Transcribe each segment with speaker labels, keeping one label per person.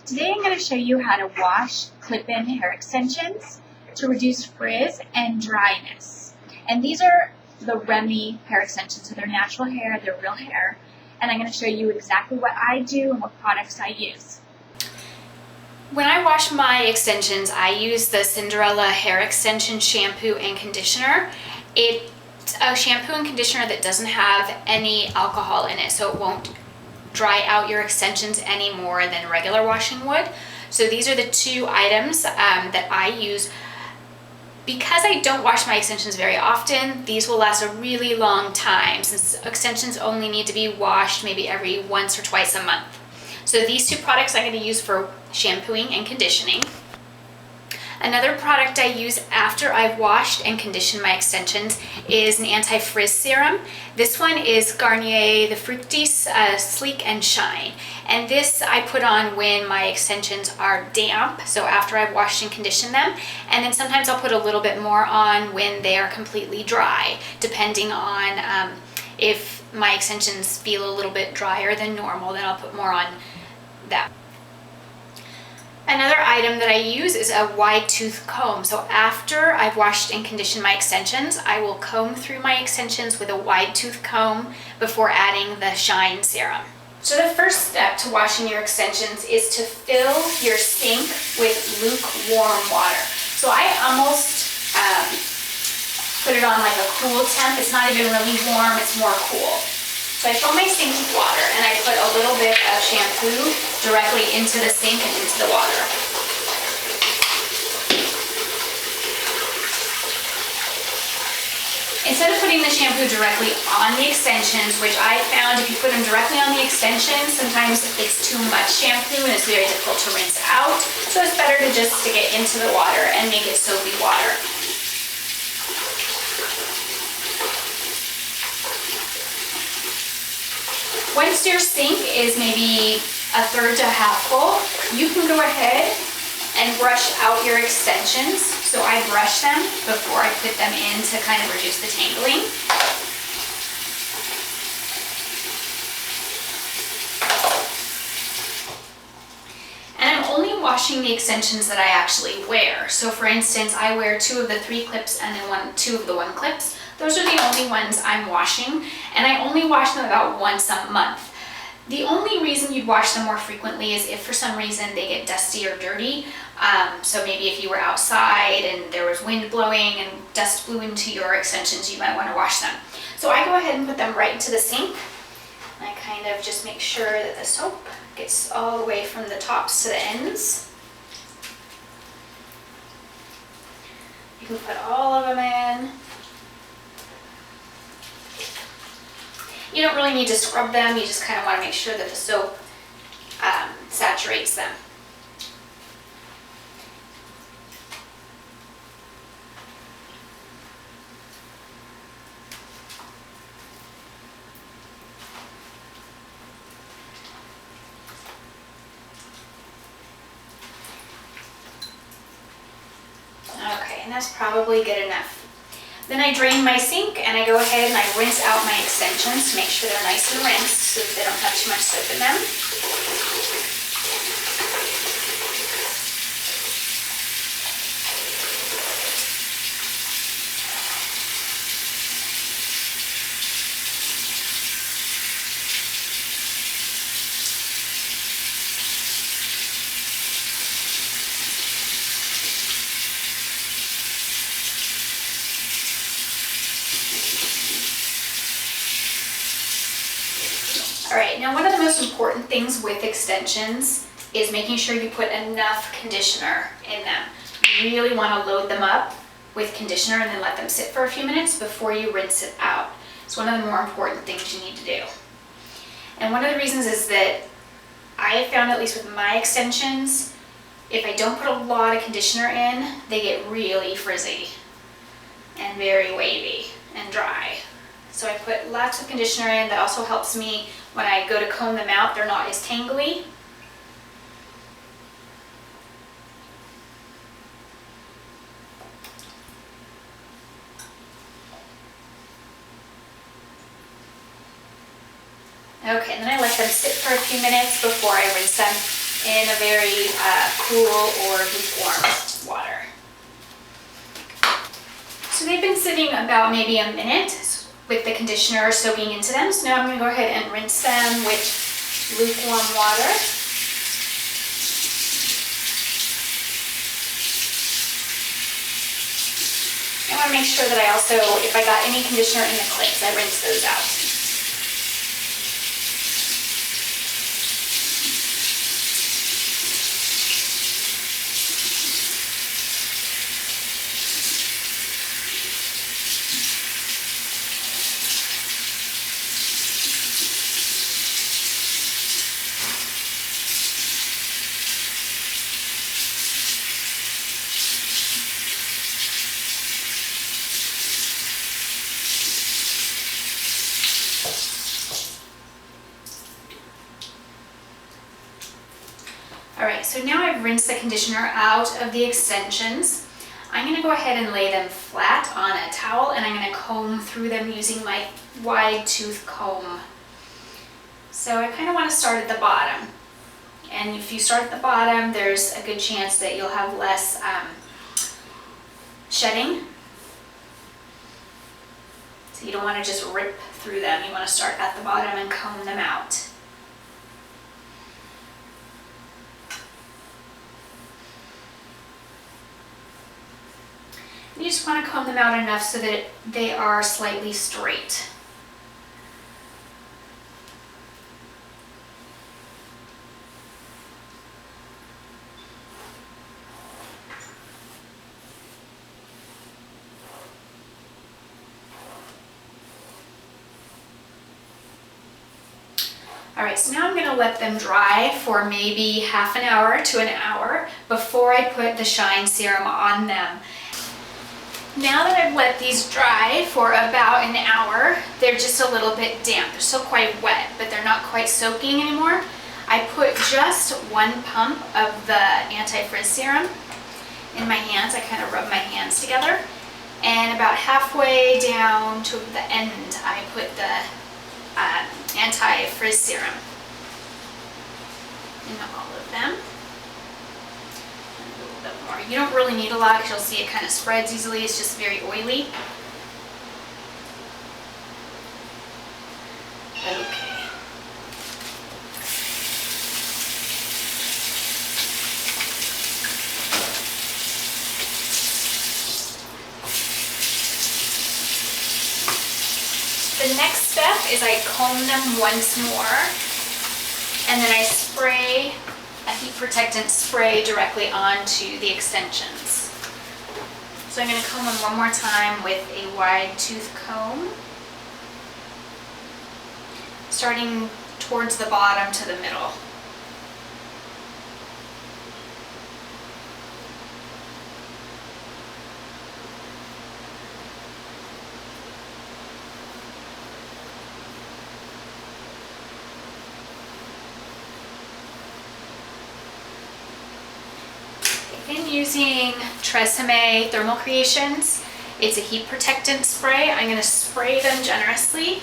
Speaker 1: Today I'm going to show you how to wash clip-in hair extensions to reduce frizz and dryness. And these are the Remy hair extensions, so they're natural hair, they're real hair. And I'm going to show you exactly what I do and what products I use.
Speaker 2: When I wash my extensions, I use the Cinderella hair extension shampoo and conditioner. It's a shampoo and conditioner that doesn't have any alcohol in it, so it won't dry out your extensions any more than regular washing would. So these are the two items that I use. Because I don't wash my extensions very often, these will last a really long time, since extensions only need to be washed maybe every once or twice a month. So these two products I'm going to use for shampooing and conditioning. Another product I use after I've washed and conditioned my extensions is an anti-frizz serum. This one is Garnier the Fructis Sleek and Shine. And this I put on when my extensions are damp, so after I've washed and conditioned them. And then sometimes I'll put a little bit more on when they are completely dry, depending on if my extensions feel a little bit drier than normal, then I'll put more on that. Another item that I use is a wide tooth comb. So after I've washed and conditioned my extensions, I will comb through my extensions with a wide tooth comb before adding the Shine serum. So the first step to washing your extensions is to fill your sink with lukewarm water. So I almost put it on like a cool temp. It's not even really warm, it's more cool. So I fill my sink with water and I put a little bit of shampoo directly into the sink and into the water. Instead of putting the shampoo directly on the extensions, which I found if you put them directly on the extensions, sometimes it's too much shampoo and it's very difficult to rinse out. So it's better to just stick it into the water and make it soapy water. Once your sink is maybe a third to half full, you can go ahead and brush out your extensions. So I brush them before I put them in to kind of reduce the tangling. And I'm only washing the extensions that I actually wear. So for instance, I wear 2 of the 3 clips and then 2 of the 1 clips. Those are the only ones I'm washing, and I only wash them about once a month. The only reason you'd wash them more frequently is if for some reason they get dusty or dirty. So maybe if you were outside and there was wind blowing and dust blew into your extensions, you might want to wash them. So I go ahead and put them right into the sink. I kind of just make sure that the soap gets all the way from the tops to the ends. You can put all of them in. You don't really need to scrub them, you just kind of want to make sure that the soap saturates them. Okay, and that's probably good enough. Then I drain my sink and I go ahead and I rinse out my extensions to make sure they're nice and rinsed so that they don't have too much soap in them. Alright, now one of the most important things with extensions is making sure you put enough conditioner in them. You really want to load them up with conditioner and then let them sit for a few minutes before you rinse it out. It's one of the more important things you need to do. And one of the reasons is that I have found, at least with my extensions, if I don't put a lot of conditioner in, they get really frizzy and very wavy and dry. So I put lots of conditioner in. That also helps me when I go to comb them out, they're not as tangly. Okay, and then I let them sit for a few minutes before I rinse them in a very cool or lukewarm water. So they've been sitting about maybe a minute with the conditioner soaking into them. So now I'm going to go ahead and rinse them with lukewarm water. I want to make sure that I also, if I got any conditioner in the clips, I rinse those out. Alright, so now I've rinsed the conditioner out of the extensions. I'm going to go ahead and lay them flat on a towel, and I'm going to comb through them using my wide tooth comb. So I kind of want to start at the bottom. And if you start at the bottom, there's a good chance that you'll have less shedding. So you don't want to just rip through them. You want to start at the bottom and comb them out. You just want to comb them out enough so that they are slightly straight. Alright, so now I'm going to let them dry for maybe half an hour to an hour before I put the shine serum on them. Now that I've let these dry for about an hour, they're just a little bit damp. They're still quite wet, but they're not quite soaking anymore. I put just one pump of the anti-frizz serum in my hands. I kind of rub my hands together. And about halfway down to the end, I put the anti-frizz serum in all of them. You don't really need a lot because you'll see it kind of spreads easily. It's just very oily. Okay. The next step is I comb them once more, and then I spray a heat protectant spray directly onto the extensions. So I'm going to comb them one more time with a wide tooth comb, starting towards the bottom to the middle. I'm using Tresemme Thermal Creations. It's a heat protectant spray. I'm going to spray them generously.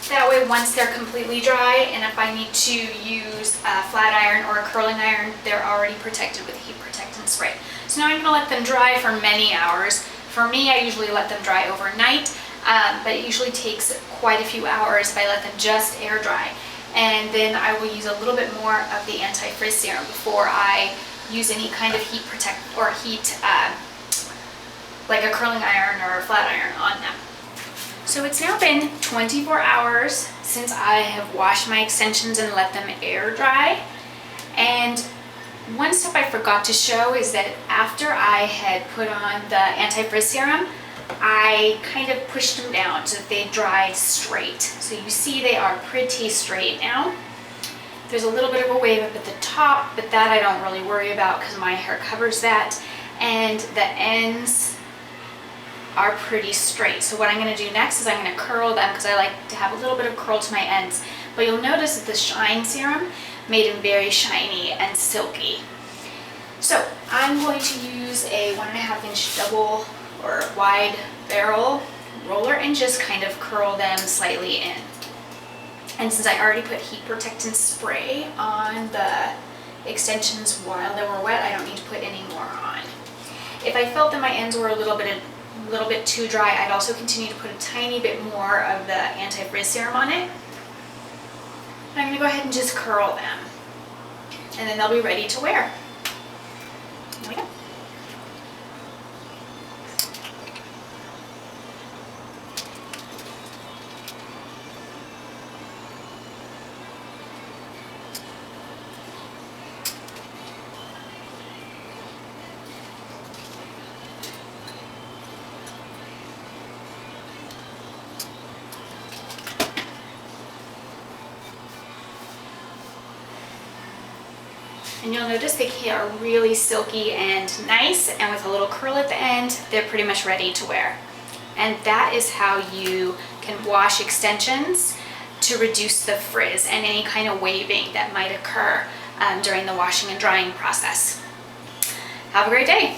Speaker 2: That way, once they're completely dry, and if I need to use a flat iron or a curling iron, they're already protected with heat protectant spray. So now I'm going to let them dry for many hours. For me, I usually let them dry overnight, but it usually takes quite a few hours if I let them just air dry. And then I will use a little bit more of the anti-frizz serum before I use any kind of heat protect or heat, like a curling iron or a flat iron on them. So it's now been 24 hours since I have washed my extensions and let them air dry. And one step I forgot to show is that after I had put on the anti-frizz serum, I kind of pushed them down so that they dried straight. So you see they are pretty straight now. There's a little bit of a wave up at the top, but that I don't really worry about because my hair covers that. And the ends are pretty straight. So what I'm going to do next is I'm going to curl them because I like to have a little bit of curl to my ends. But you'll notice that the shine serum made them very shiny and silky. So I'm going to use a 1.5 inch double or wide barrel roller and just kind of curl them slightly in. And since I already put heat protectant spray on the extensions while they were wet, I don't need to put any more on. If I felt that my ends were a little bit too dry, I'd also continue to put a tiny bit more of the anti-frizz serum on it. And I'm going to go ahead and just curl them. And then they'll be ready to wear. Here we go. And you'll notice they are really silky and nice, and with a little curl at the end, they're pretty much ready to wear. And that is how you can wash extensions to reduce the frizz and any kind of waving that might occur during the washing and drying process. Have a great day.